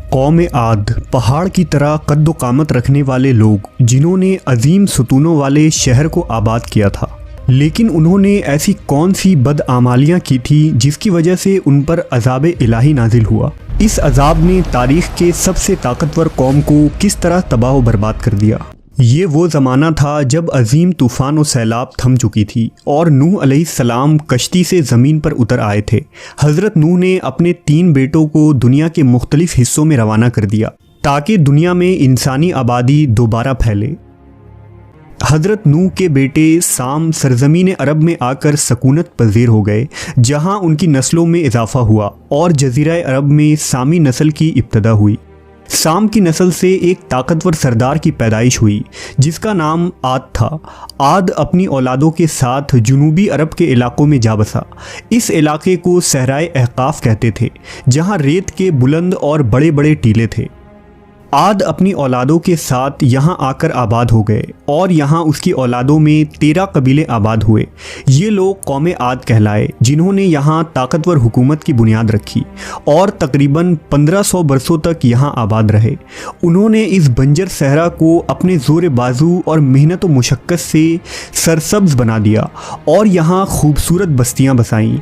कौम आद पहाड़ की तरह कद्दो कामत रखने वाले लोग जिन्होंने अजीम सुतूनों वाले शहर को आबाद किया था, लेकिन उन्होंने ऐसी कौन सी बदआमालियाँ की थी जिसकी वजह से उन पर अजाब इलाही नाजिल हुआ। इस अजाब ने तारीख़ के सबसे ताकतवर कौम को किस तरह तबाह व बर्बाद कर दिया। ये वो ज़माना था जब अजीम तूफ़ान और सैलाब थम चुकी थी और नूह अलैहिस्सलाम कश्ती से ज़मीन पर उतर आए थे। हज़रत नूह ने अपने 3 बेटों को दुनिया के मुख्तलिफ़ हिस्सों में रवाना कर दिया ताकि दुनिया में इंसानी आबादी दोबारा फैले। हज़रत नूह के बेटे साम सरज़मीन अरब में आकर सकूनत पज़ीर हो गए, जहाँ उनकी नस्लों में इजाफ़ा हुआ और जज़ीरा अरब में सामी नस्ल की इब्तदा हुई। साम की नस्ल से एक ताकतवर सरदार की पैदाइश हुई जिसका नाम आद था। आद अपनी औलादों के साथ जुनूबी अरब के इलाकों में जा बसा। इस इलाके को सहराए अहकाफ कहते थे, जहाँ रेत के बुलंद और बड़े बड़े टीले थे। आद अपनी औलादों के साथ यहाँ आकर आबाद हो गए और यहाँ उसकी औलादों में 13 कबीले आबाद हुए। ये लोग कौम आद कहलाए, जिन्होंने यहाँ ताकतवर हुकूमत की बुनियाद रखी और तकरीबन 1500 बरसों तक यहाँ आबाद रहे। उन्होंने इस बंजर सहरा को अपने ज़ोर बाजू और मेहनत व मुशक्क़त से सरसब्ज़ बना दिया और यहाँ खूबसूरत बस्तियाँ बसाईं।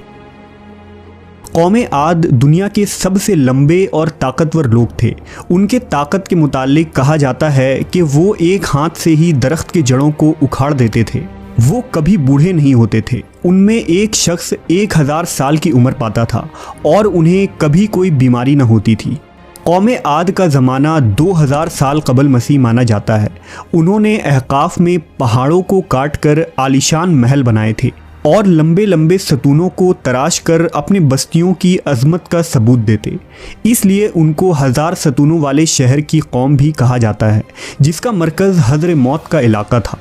कौम आद दुनिया के सबसे लंबे और ताकतवर लोग थे। उनके ताकत के मुतालिक कहा जाता है कि वो एक हाथ से ही दरख्त के जड़ों को उखाड़ देते थे। वो कभी बूढ़े नहीं होते थे। उनमें एक शख्स 1000 साल की उम्र पाता था और उन्हें कभी कोई बीमारी न होती थी। कौम आद का ज़माना 2000 साल कबल मसीह माना जाता है। उन्होंने अहकाफ में पहाड़ों को काट कर आलीशान महल बनाए थे और लंबे लंबे सतूनों को तराश कर अपनी बस्तियों की अज़मत का सबूत देते। इसलिए उनको 1000 सतूनों वाले शहर की कौम भी कहा जाता है, जिसका मरकज़ हज़र मौत का इलाका था।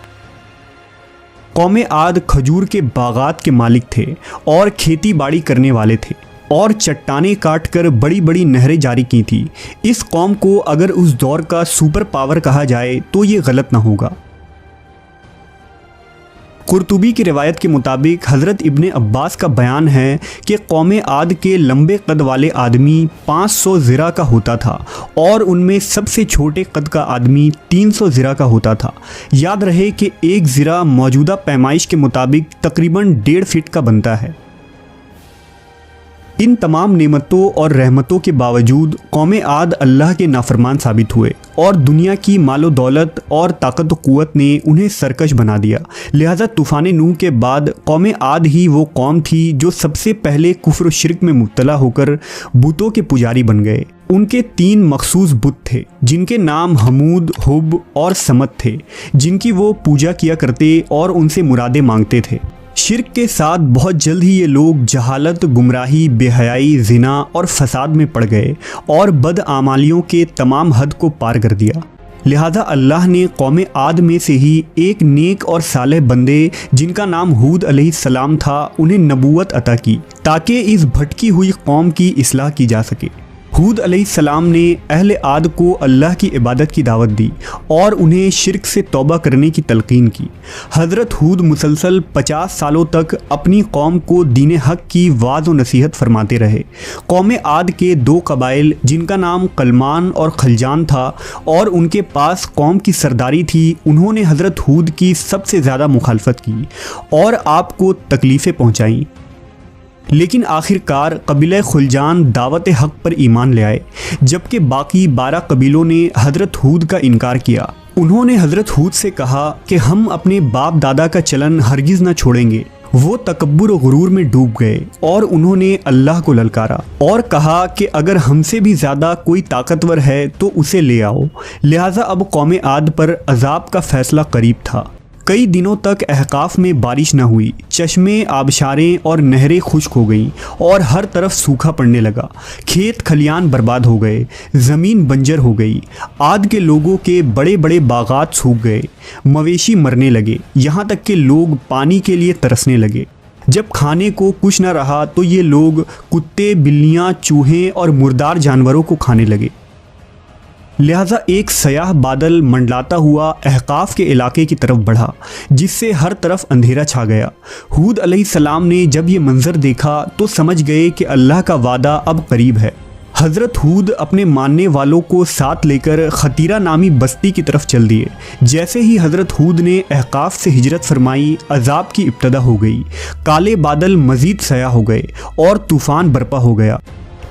कौम आद खजूर के बागात के मालिक थे और खेती बाड़ी करने वाले थे और चट्टानें काट कर बड़ी बड़ी नहरें जारी की थी। इस कौम को अगर उस दौर का सुपर पावर कहा जाए तो ये गलत ना होगा। कुर्तुबी की रिवायत के मुताबिक हज़रत इब्ने अब्बास का बयान है कि कौम आद के लंबे कद वाले आदमी 500 ज़िरा का होता था और उनमें सबसे छोटे कद का आदमी 300 ज़िरा का होता था। याद रहे कि 1 ज़िरा मौजूदा पैमाइश के मुताबिक तकरीबन 1.5 फीट का बनता है। इन तमाम नेमतों और रहमतों के बावजूद कौम आद अल्लाह के नाफरमान साबित हुए और दुनिया की मालो दौलत और ताकत व क़ुव्वत ने उन्हें सरकश बना दिया। लिहाजा तूफ़ान नूह के बाद कौम आद ही वो कौम थी जो सबसे पहले कुफ्र व शिर्क में मुब्तला होकर बुतों के पुजारी बन गए। उनके 3 मखसूस बुत थे जिनके नाम हमूद, हुब और समत थे, जिनकी वो पूजा किया करते और उनसे मुरादें मांगते थे। शिर्क के साथ बहुत जल्द ही ये लोग जहालत, गुमराही, बेहयाई, ज़िना और फसाद में पड़ गए और बदआमालियों के तमाम हद को पार कर दिया। लिहाजा अल्लाह ने कौम आद में से ही एक नेक और सालेह बंदे जिनका नाम हूद अलैहिस्सलाम था, उन्हें नबूवत अता की ताकि इस भटकी हुई कौम की इस्लाह की जा सके। हूद अलैहिस्सलाम ने अहले आद को अल्लाह की इबादत की दावत दी और उन्हें शिर्क से तौबा करने की तलकीन की। हज़रत हूद मुसलसल 50 सालों तक अपनी कौम को दीन हक़ की वाज़ व नसीहत फरमाते रहे। कौम आद के 2 कबाइल जिनका नाम कलमान और खलजान था और उनके पास कौम की सरदारी थी, उन्होंने हज़रत हूद की सबसे ज़्यादा मुखालफत की और आपको तकलीफ़ें पहुँचाईं। लेकिन आखिरकार कबीला खुलजान दावत हक़ पर ईमान ले आए, जबकि बाकी 12 कबीलों ने हज़रत हूद का इनकार किया। उन्होंने हज़रत हूद से कहा कि हम अपने बाप दादा का चलन हरगिज़ न छोड़ेंगे। वो तकब्बुर और गुरूर में डूब गए और उन्होंने अल्लाह को ललकारा और कहा कि अगर हमसे भी ज़्यादा कोई ताकतवर है तो उसे ले आओ। लिहाजा अब कौम आद पर अजाब का फ़ैसला करीब था। कई दिनों तक अहकाफ में बारिश न हुई, चश्मे, आबशारें और नहरें खुश्क हो गईं और हर तरफ सूखा पड़ने लगा। खेत खलियान बर्बाद हो गए, ज़मीन बंजर हो गई। आद के लोगों के बड़े बड़े बागात सूख गए, मवेशी मरने लगे, यहाँ तक कि लोग पानी के लिए तरसने लगे। जब खाने को कुछ न रहा तो ये लोग कुत्ते, बिल्लियाँ, चूहे और मुर्दार जानवरों को खाने लगे। लिहाजा एक सयाह बादल मंडलाता हुआ अहकाफ के इलाके की तरफ बढ़ा, जिससे हर तरफ अंधेरा छा गया। हूद अलैहिस्सलाम ने जब ये मंजर देखा तो समझ गए कि अल्लाह का वादा अब करीब है। हज़रत हूद अपने मानने वालों को साथ लेकर खतीरा नामी बस्ती की तरफ चल दिए। जैसे ही हज़रत हूद ने अहकाफ से हिजरत फरमाई, अजाब की इब्तदा हो गई। काले बादल मज़ीद सया हो गए और तूफ़ान बरपा हो गया।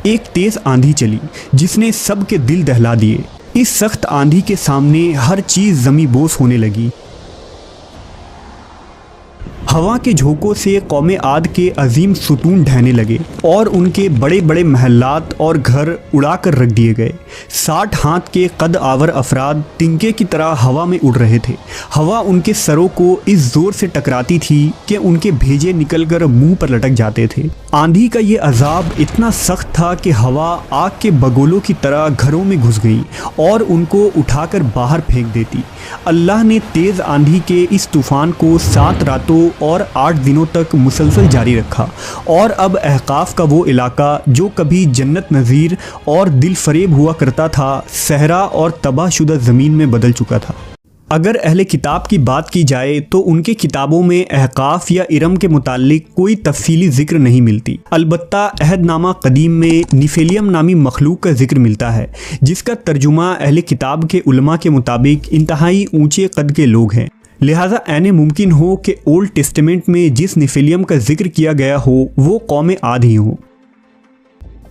एक तेज़ आंधी चली जिसने सब के दिल दहला दिए। इस सख्त आंधी के सामने हर चीज़ ज़मी बोस होने लगी। हवा के झोंकों से कौमे आद के अजीम सुतून ढहने लगे और उनके बड़े बड़े महल्लात और घर उड़ा कर रख दिए गए। 60 हाथ के कद आवर अफराद तिनके की तरह हवा में उड़ रहे थे। हवा उनके सरों को इस जोर से टकराती थी कि उनके भेजे निकलकर मुंह पर लटक जाते थे। आंधी का ये अजाब इतना सख्त था कि हवा आग के बगोलों की तरह घरों में घुस गई और उनको उठाकर बाहर फेंक देती। अल्लाह ने तेज़ आंधी के इस तूफ़ान को 7 रातों और 8 दिनों तक मुसलसल जारी रखा और अब अहकाफ का वो इलाका जो कभी जन्नत नज़ीर और दिल फरेब हुआ करता था, सहरा और तबाहशुदा ज़मीन में बदल चुका था। अगर अहले किताब की बात की जाए तो उनके किताबों में अहकाफ या इरम के मुताल्लिक कोई तफसीली जिक्र नहीं मिलती। अलबत्ता अहदनामा कदीम में निफेलियम नामी मखलूक का जिक्र मिलता है, जिसका तर्जुमा अहले किताब के उलमा के मुताबिक इंतहाई ऊंचे कद के लोग हैं। लिहाजा ऐने मुमकिन हो कि ओल्ड टेस्टामेंट में जिस निफेलियम का जिक्र किया गया हो वो कौम आद ही हो।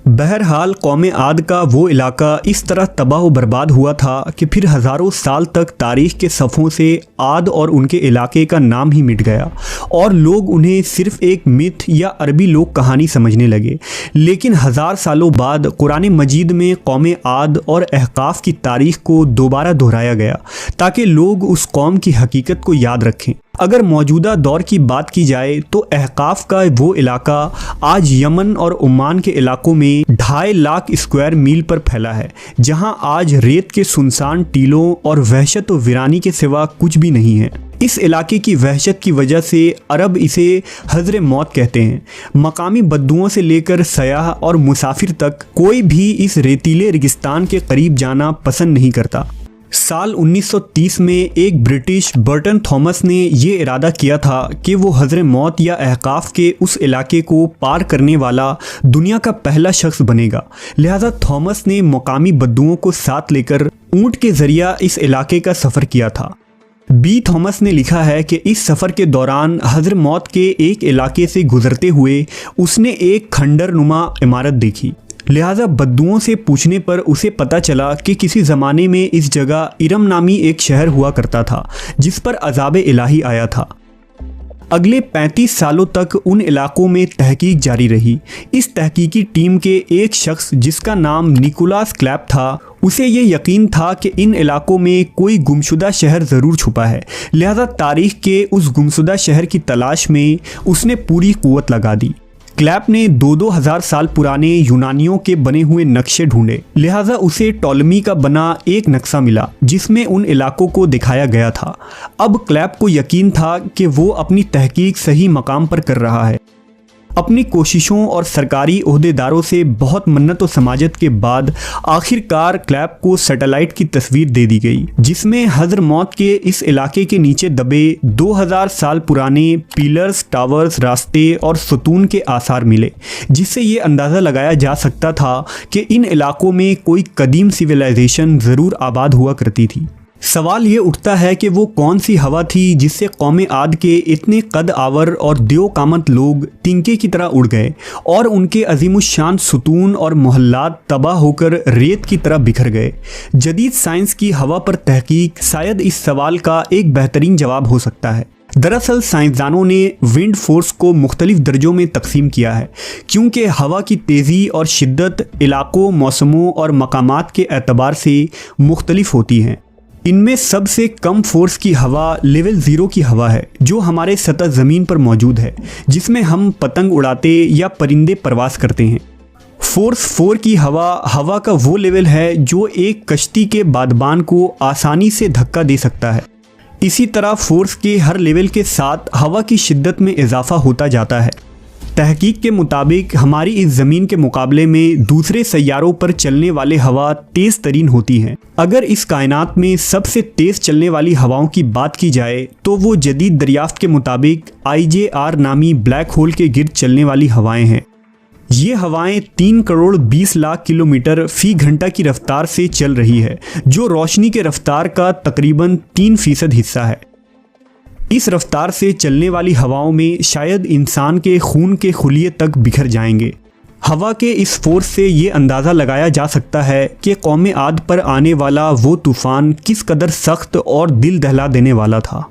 बहरहाल कौम आद का वो इलाका इस तरह तबाह व बर्बाद हुआ था कि फिर हज़ारों साल तक तारीख़ के सफ़ों से आद और उनके इलाके का नाम ही मिट गया और लोग उन्हें सिर्फ़ एक मिथ या अरबी लोक कहानी समझने लगे। लेकिन 1000 सालों बाद कुरान मजीद में कौम आद और अहकाफ की तारीख़ को दोबारा दोहराया गया ताकि लोग उस कौम की हकीकत को याद रखें। अगर मौजूदा दौर की बात की जाए तो अहकाफ का वो इलाका आज यमन और ओमान के इलाकों में 2.5 लाख स्क्वायर मील पर फैला है, जहां आज रेत के सुनसान टीलों और वहशत व वीरानी के सिवा कुछ भी नहीं है। इस इलाके की वहशत की वजह से अरब इसे हज़र मौत कहते हैं। मकामी बद्दुओं से लेकर सयाह और मुसाफिर तक कोई भी इस रेतीले रेगिस्तान के करीब जाना पसंद नहीं करता। साल 1930 में एक ब्रिटिश बर्टन थॉमस ने ये इरादा किया था कि वो हज़र मौत या अहकाफ के उस इलाके को पार करने वाला दुनिया का पहला शख्स बनेगा। लिहाजा थॉमस ने मकामी बद्दुओं को साथ लेकर ऊँट के ज़रिया इस इलाके का सफ़र किया था। बी थॉमस ने लिखा है कि इस सफ़र के दौरान हज़र मौत के एक इलाके से गुज़रते हुए उसने एक खंडर नुमा इमारत देखी। लिहाजा बद्दुओं से पूछने पर उसे पता चला कि किसी ज़माने में इस जगह इरम नामी एक शहर हुआ करता था जिस पर अज़ाब इलाही आया था। अगले 35 सालों तक उन इलाकों में तहकीक जारी रही। इस तहकीकी टीम के एक शख्स जिसका नाम निकोलस क्लैप था, उसे ये यकीन था कि इन इलाकों में कोई गुमशुदा शहर ज़रूर छुपा है। लिहाजा तारीख़ के उस गुमशुदा शहर की तलाश में उसने पूरी क़ुव्वत लगा दी। क्लैप ने 2-2 हज़ार साल पुराने यूनानियों के बने हुए नक्शे ढूंढे। लिहाजा उसे टॉलमी का बना एक नक्शा मिला जिसमें उन इलाकों को दिखाया गया था। अब क्लैप को यकीन था कि वो अपनी तहकीक सही मकाम पर कर रहा है। अपनी कोशिशों और सरकारी ओहदेदारों से बहुत मन्नत व समाजत के बाद आखिरकार क्लैप को सैटेलाइट की तस्वीर दे दी गई, जिसमें हज़र मौत के इस इलाके के नीचे दबे 2000 साल पुराने पिलर्स, टावर्स, रास्ते और सुतून के आसार मिले, जिससे ये अंदाज़ा लगाया जा सकता था कि इन इलाकों में कोई कदीम सिविलाइजेशन ज़रूर आबाद हुआ करती थी। सवाल ये उठता है कि वो कौन सी हवा थी जिससे कौम आद के इतने कद आवर और देव कामत लोग तिनके की तरह उड़ गए और उनके अजीमुशान सुतून और मोहल्लात तबाह होकर रेत की तरह बिखर गए। जदीद साइंस की हवा पर तहकीक शायद इस सवाल का एक बेहतरीन जवाब हो सकता है। दरअसल साइंसदानों ने विंड फोर्स को मुख्तलिफ दर्जों में तकसीम किया है, क्योंकि हवा की तेज़ी और शिद्दत इलाकों, मौसमों और मकामात के एतबार से मुख्तलिफ होती हैं। इनमें सबसे कम फोर्स की हवा लेवल 0 की हवा है, जो हमारे सतह ज़मीन पर मौजूद है, जिसमें हम पतंग उड़ाते या परिंदे परवास करते हैं। फोर्स 4 की हवा का वो लेवल है जो एक कश्ती के बादबान को आसानी से धक्का दे सकता है। इसी तरह फोर्स के हर लेवल के साथ हवा की शिद्दत में इजाफा होता जाता है। तहकीक के मुताबिक हमारी इस ज़मीन के मुकाबले में दूसरे सैयारों पर चलने वाले हवा तेज़ तरीन होती हैं। अगर इस कायनात में सबसे तेज़ चलने वाली हवाओं की बात की जाए तो वो जदीद दरियाफ्त के मुताबिक IJR नामी ब्लैक होल के गिर्द चलने वाली हवाएं हैं। ये हवाएं 3 करोड़ 20 लाख किलोमीटर फी घंटा की रफ्तार से चल रही है, जो रोशनी के रफ्तार का तकरीबन 3% हिस्सा है। इस रफ्तार से चलने वाली हवाओं में शायद इंसान के खून के खुलिये तक बिखर जाएंगे। हवा के इस फोर्स से ये अंदाज़ा लगाया जा सकता है कि कौम आद पर आने वाला वो तूफ़ान किस कदर सख्त और दिल दहला देने वाला था।